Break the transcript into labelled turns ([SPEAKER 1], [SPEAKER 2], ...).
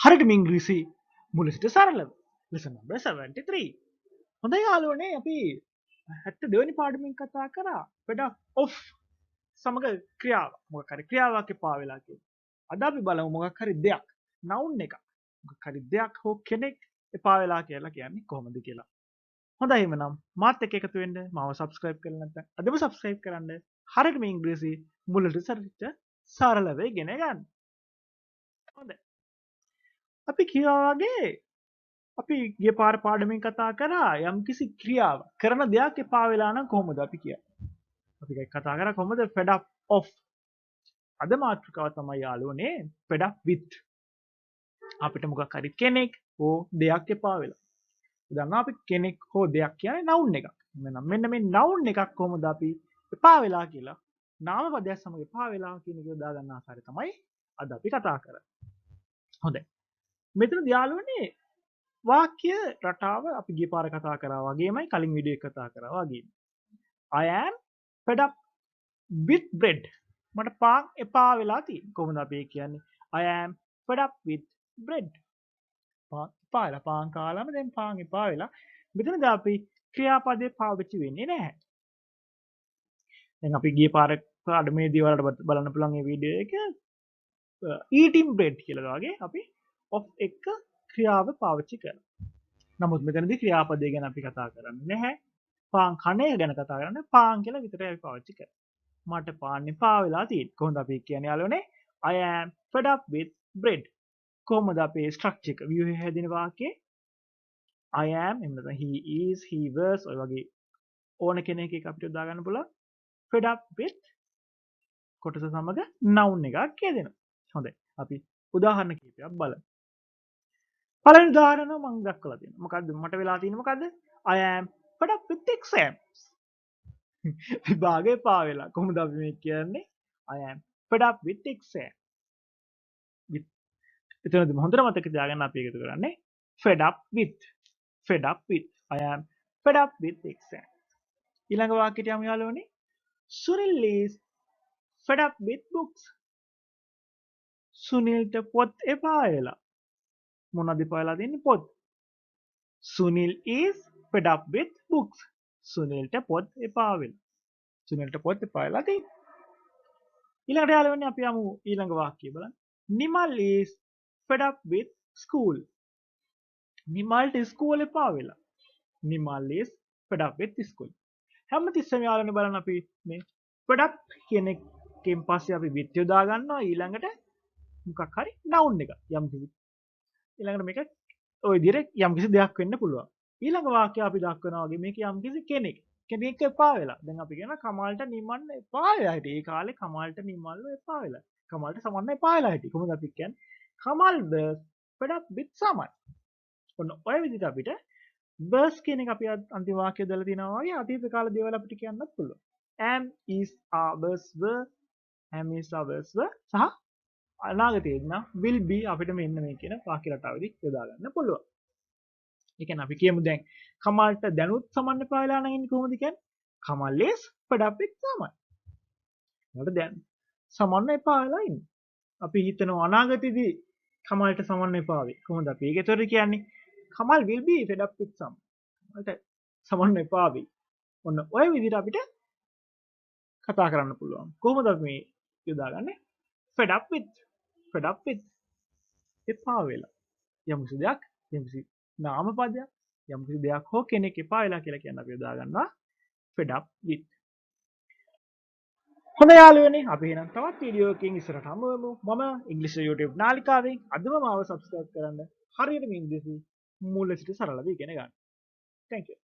[SPEAKER 1] හරියටම ඉංග්‍රීසි මුල සිට සරලව. lesson number 73. හොඳයි යාළුවනේ අපි 72 වෙනි පාඩමෙන් කතා කරා fed up of සමග ක්‍රියාව. මොකක් හරි ක්‍රියාවක් එපා වෙලා කියලා. අද අපි බලමු මොකක් හරි දෙයක් noun එකක්. මොකක් හරි දෙයක් හෝ කෙනෙක් එපා වෙලා කියලා කියන්නේ කොහොමද කියලා. හොඳයි එහෙනම් මාත් එක්ක එකතු වෙන්න මාව subscribe කරලා නැත්නම් අදම subscribe කරන්න. හරියටම ඉංග්‍රීසි මුලට සරිට සරලව ඉගෙන ගන්න. හොඳයි. අපි කිව්වා වගේ අපි ගිය පාර පාඩමෙන් කතා කරා යම්කිසි ක්‍රියාවක් කරන දෙයක් එපා වෙලා නම් කොහොමද අපි කියන්නේ. අපි කතා කරා කොහොමද fed up of. අද මාතෘකාව තමයි යාළුවනේ fed up with. අපිට මොකක් හරි කෙනෙක් හෝ දෙයක් එපා වෙලා. උදාහරණයක් අපි කෙනෙක් හෝ දෙයක් කියන්නේ noun එකක්. මෙන්න මේ noun එකක් කොහොමද අපි එපා වෙලා කියලා නාම පදයක් සමග එපා වෙලා කියන එක යොදා ගන්න ආකාරය තමයි අද අපි කතා කරන්නේ. හොඳයි. මෙතන යාළුවනේ වාක්‍ය රටාව අපි ගිය පාර කතා කරා වගේමයි කලින් වීඩියෝ එක කතා කරා වගේම. I am fed up with bread. මට පාන් එපා වෙලා තියෙනවා. කොහොමද අපි කියන්නේ? I am fed up with bread. පාන් එපා වෙලා පාන් කාලාම දැන් පාන් එපා වෙලා. මෙතනද අපි ක්‍රියාපදේ පාවිච්චි වෙන්නේ නැහැ. දැන් අපි ගිය පාර පාඩමේදී වලට බලන්න පුළුවන් මේ වීඩියෝ එක eating bread කියලා වගේ අපි of එක ක්‍රියාව පාවිච්චි කරනවා. නමුත් මෙතනදී ක්‍රියාපදේ ගැන අපි කතා කරන්නේ නැහැ. පාන් කන එක ගැන කතා කරන්නේ පාන් කියලා විතරයි අපි පාවිච්චි කරන්නේ. මට පාන් එපා වෙලා තියෙන්නේ. කොහොමද අපි කියන්නේ යාළුවනේ? I am fed up with bread. කොහොමද අපේ ස්ට්‍රක්චර් එක view එක හැදෙන වාක්‍යයේ I am එහෙම නැත්නම් he is he was ඔය වගේ ඕන කෙනෙක් එක අපිට යොදා ගන්න පුළුවන් fed up with කොටස සමග noun එකක් කියදෙනවා. හොඳයි. අපි උදාහරණ කිහිපයක් බලමු. පළවෙනි උදාහරණ මම දක්වලා තියෙනවා. මොකද්ද මට වෙලා තියෙන්නේ මොකද්ද? I am fed up with exams. විභාගේ පා වෙලා. කොහොමද අපි මේ කියන්නේ? I am fed up with exam. එතනදී හොඳට මතක තියාගන්න අපි එකතු කරන්නේ fed up with. fed up with. I am fed up with exam. ඊළඟ වාක්‍යයට යමු යාළුවනේ. Sunil is fed up with books. සුනිල්ට පොත් එපා වෙලා. මොනවද එපා වෙලා තියෙන්නේ? පොත්. Sunil is fed up with books. සුනිල්ට පොත් එපා වෙලා. සුනිල්ට පොත් එපා වෙලා තියෙන්නේ. ඊළඟට යාළුවනේ අපි යමු ඊළඟ වාක්‍යය බලන්න. Nimal is fed up with school. නිමල්ට ස්කෝල එපා වෙලා. Nimal is fed up with school. හැමතිස්සෙම යාළුවනේ බලන්න අපි මේ fed up කියන එකෙන් පස්සේ අපි with යොදා ගන්නවා ඊළඟට මොකක් හරි noun එක. යම්කිසි ඊළඟට මේක ওই විදිහට යම්කිසි දෙයක් වෙන්න පුළුවන්. ඊළඟ වාක්‍යය අපි දක්වනවා වගේ මේක යම්කිසි කෙනෙක් එපා වෙලා. දැන් අපි කියන කමල්ට නිමල් එපා වෙලා හිටියේ. ඒ කාලේ කමල්ට නිමල්ව එපා වෙලා. කමල්ට සමන්න එපා වෙලා හිටියේ. කොහොමද අපි කියන්නේ? Kamal was fed up with someone. ඔන්න ඔය විදිහට අපිට was කියන එක අපි අන්තිම වාක්‍යය දාලා තියෙනවා වගේ අතීත කාල දේවල් අපිට කියන්නත් පුළුවන්. am is are was were am is are was were සහ අනාගතයේදී නම් will be අපිට මෙන්න මේ කියන වාක්‍ය රටාවෙදි යොදා ගන්න පුළුවන්. ඒ කියන්නේ අපි කියමු දැන් කමල්ට දැනුත් සමන්න එපා වෙලා නම් ඉන්නේ කොහොමද කියන්නේ? Kamal is fed up with someone. මොකද දැන් සමන්න එපා වෙලා ඉන්නේ. අපි හිතනවා අනාගතයේදී කමල්ට සමන්න එපා වෙයි. කොහොමද අපි ඒක ඒතර කියන්නේ? Kamal will be fed up with someone. මට සමන්න එපා වෙයි. ඔන්න ඔය විදිහට අපිට කතා කරන්න පුළුවන්. කොහොමද අපි මේ යොදාගන්නේ? fed up with. fed up with. එපා වෙලා. යම්කිසි දෙයක්, යම්කිසි නාම පදයක්, යම්කිසි දෙයක් හෝ කෙනෙක් එපා වෙලා කියලා කියන අපි යොදා ගන්නවා fed up with. හොඳ යාළුවනේ අපි එහෙනම් තවත් වීඩියෝ එකකින් ඉස්සරහට හමු වෙමු. මම ඉංග්‍රීසි YouTube නාලිකාවෙන් අදම මාව subscribe කරන්න. හරියටම ඉංග්‍රීසි මූල සිට සරලව ඉගෙන ගන්න. Thank you.